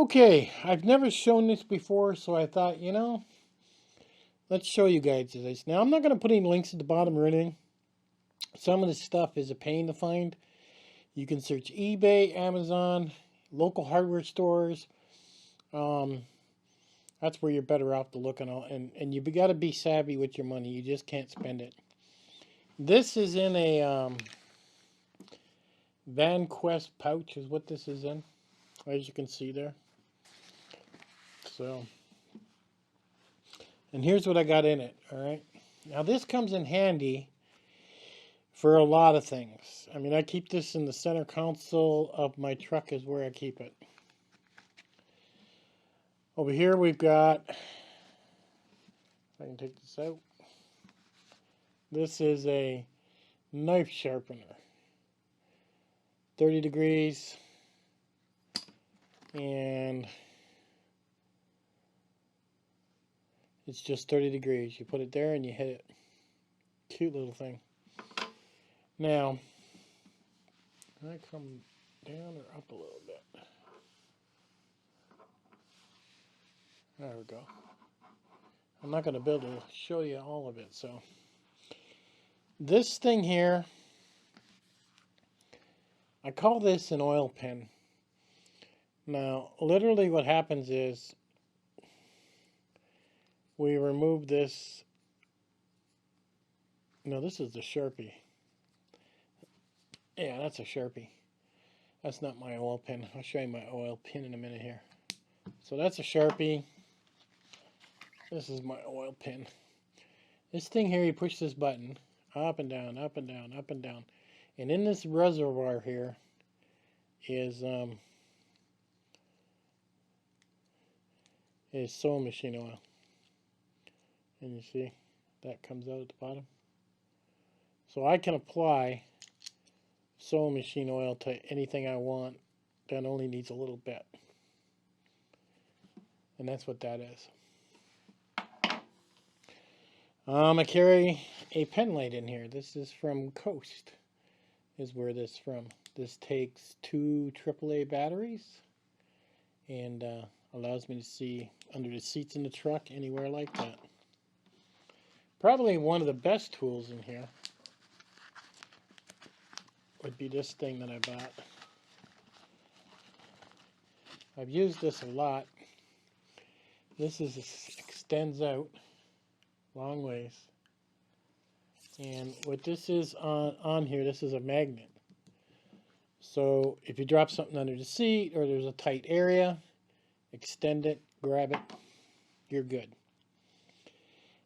Okay, I've never shown this before, so I thought, let's show you guys this. Now, I'm not going to put any links at the bottom or anything. Some of this stuff is a pain to find. You can search eBay, Amazon, local hardware stores. Um, that's where you're better off to look and you got to be savvy with your money. You just can't spend it. This is in a Van Quest pouch is what this is in, as you can see there. So, and here's what I got in it, all right? Now, this comes in handy for a lot of things. I mean, I keep this in the center console of my truck is where I keep it. Over here we've got, if I can take this out, this is a knife sharpener. 30 degrees, and it's just 30 degrees. You put it there and you hit it. Cute little thing. Now, can I come down or up a little bit? There we go. I'm not going to be able to show you all of it, so. This thing here, I call this an oil pen. Now, literally what happens is we remove this. No, this is the Sharpie. Yeah, that's a Sharpie. That's not my oil pen. I'll show you my oil pen in a minute here. So that's a Sharpie. This is my oil pen. This thing here, you push this button up and down, up and down, up and down. And in this reservoir here is sewing machine oil. And you see that comes out at the bottom. So I can apply sewing machine oil to anything I want that only needs a little bit. And that's what that is. I carry a pen light in here. This is from Coast, is where this is from. This takes 2 AAA batteries and allows me to see under the seats in the truck, anywhere like that. Probably one of the best tools in here would be this thing that I bought. I've used this a lot. This extends out long ways. And what this is on here, this is a magnet. So if you drop something under the seat or there's a tight area, extend it, grab it, you're good.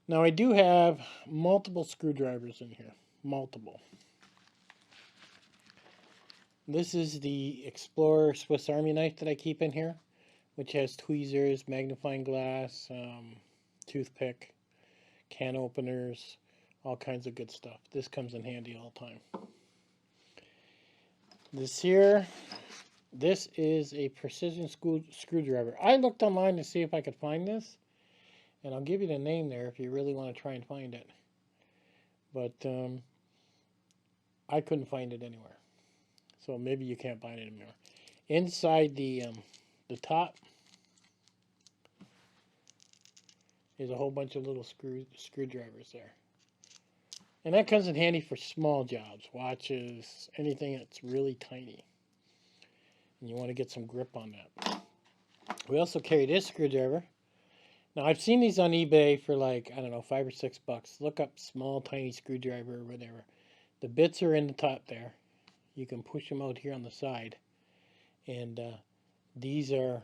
Now I do have multiple screwdrivers in here. Multiple. This is the Explorer Swiss Army knife that I keep in here, which has tweezers, magnifying glass, toothpick, can openers, all kinds of good stuff. This comes in handy all the time. This is a precision screwdriver. I looked online to see if I could find this, and I'll give you the name there if you really want to try and find it. But I couldn't find it anywhere. So maybe you can't find it anymore. Inside the top is a whole bunch of little screwdrivers there. And that comes in handy for small jobs, watches, anything that's really tiny. And you want to get some grip on that. We also carry this screwdriver. Now, I've seen these on eBay for like, I don't know, $5 or $6. Look up small, tiny screwdriver or whatever. The bits are in the top there. You can push them out here on the side. And these are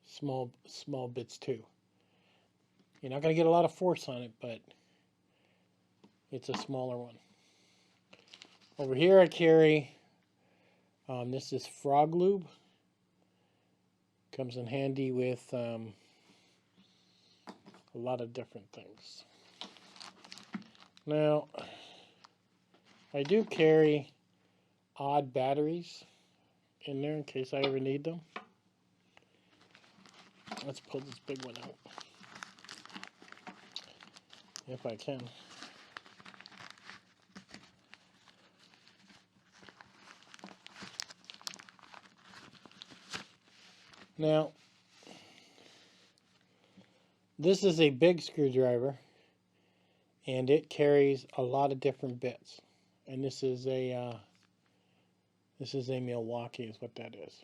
small bits too. You're not going to get a lot of force on it, but it's a smaller one. Over here I carry, this is Frog Lube. Comes in handy with a lot of different things. Now, I do carry odd batteries in there in case I ever need them. Let's pull this big one out, if I can. Now, This is a big screwdriver, and it carries a lot of different bits. And this is a Milwaukee, is what that is.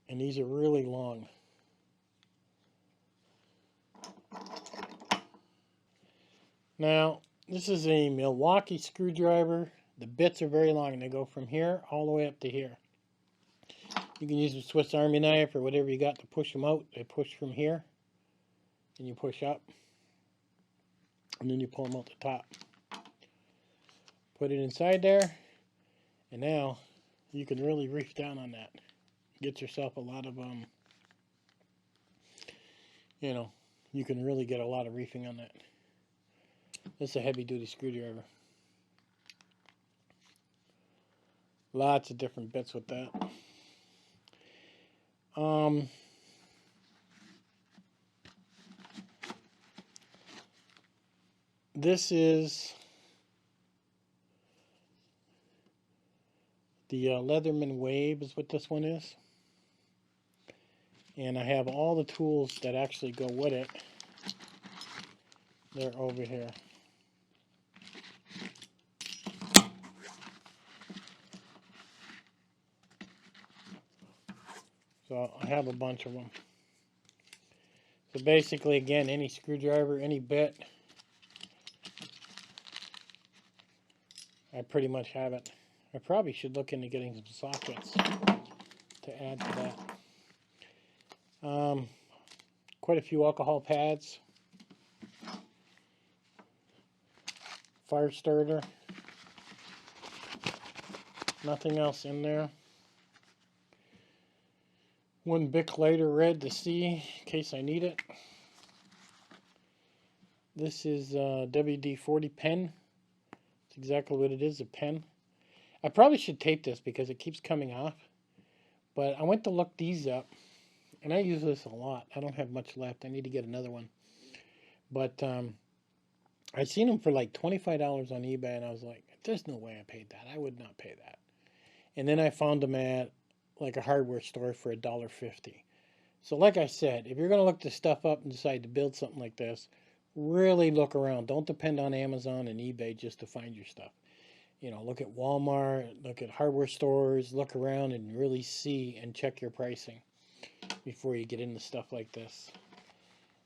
And these are really long. Now, this is a Milwaukee screwdriver. The bits are very long, and they go from here all the way up to here. You can use a Swiss Army knife or whatever you got to push them out. They push from here, and you push up, and then you pull them out the top. Put it inside there, and now you can really reef down on that. Get yourself a lot of, you can really get a lot of reefing on that. This is a heavy-duty screwdriver. Lots of different bits with that. This is the Leatherman Wave is what this one is. And I have all the tools that actually go with it. They're over here. So I have a bunch of them. So basically, again, any screwdriver, any bit, I pretty much have it. I probably should look into getting some sockets to add to that. Quite a few alcohol pads. Fire starter. Nothing else in there. One Bic lighter red to see in case I need it. This is WD-40 pen. It's exactly what it is, a pen. I probably should tape this because it keeps coming off. But I went to look these up, and I use this a lot. I don't have much left. I need to get another one. But I seen them for like $25 on eBay, and I was like, there's no way I paid that. I would not pay that. And then I found them at like a hardware store for $1.50. So like I said, if you're going to look this stuff up and decide to build something like this, really look around. Don't depend on Amazon and eBay just to find your stuff. You know, look at Walmart, look at hardware stores, look around and really see and check your pricing before you get into stuff like this.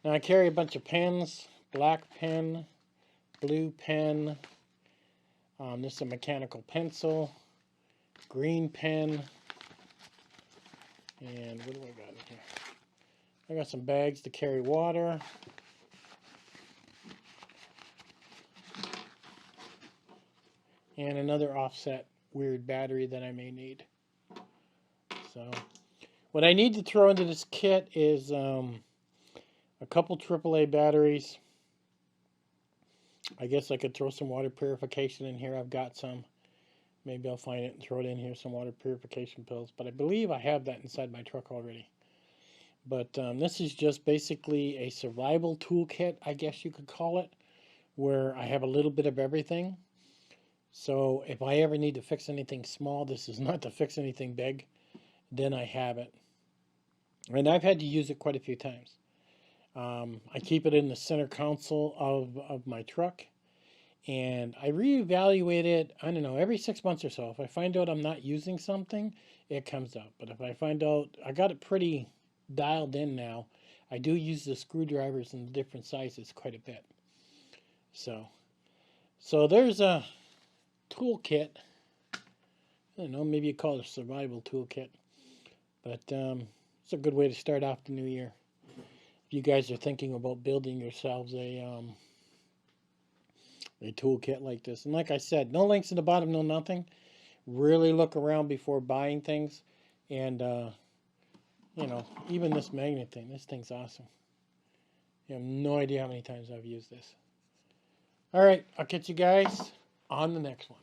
Now I carry a bunch of pens, black pen, blue pen, this is a mechanical pencil, green pen, and what do I got in here? I got some bags to carry water. And another offset weird battery that I may need. So, what I need to throw into this kit is a couple AAA batteries. I guess I could throw some water purification in here. I've got some. Maybe I'll find it and throw it in here, some water purification pills. But I believe I have that inside my truck already. But this is just basically a survival toolkit, I guess you could call it, where I have a little bit of everything. So if I ever need to fix anything small, this is not to fix anything big, then I have it. And I've had to use it quite a few times. I keep it in the center console of my truck. And I reevaluate it, I don't know, every 6 months or so. If I find out I'm not using something, it comes up. But if I find out I got it pretty dialed in now, I do use the screwdrivers in different sizes quite a bit. So there's a toolkit. I don't know, maybe you call it a survival toolkit. But it's a good way to start off the new year. If you guys are thinking about building yourselves a toolkit like this. And like I said, no links in the bottom, no nothing. Really look around before buying things. And, you know, even this magnet thing. This thing's awesome. You have no idea how many times I've used this. All right, I'll catch you guys on the next one.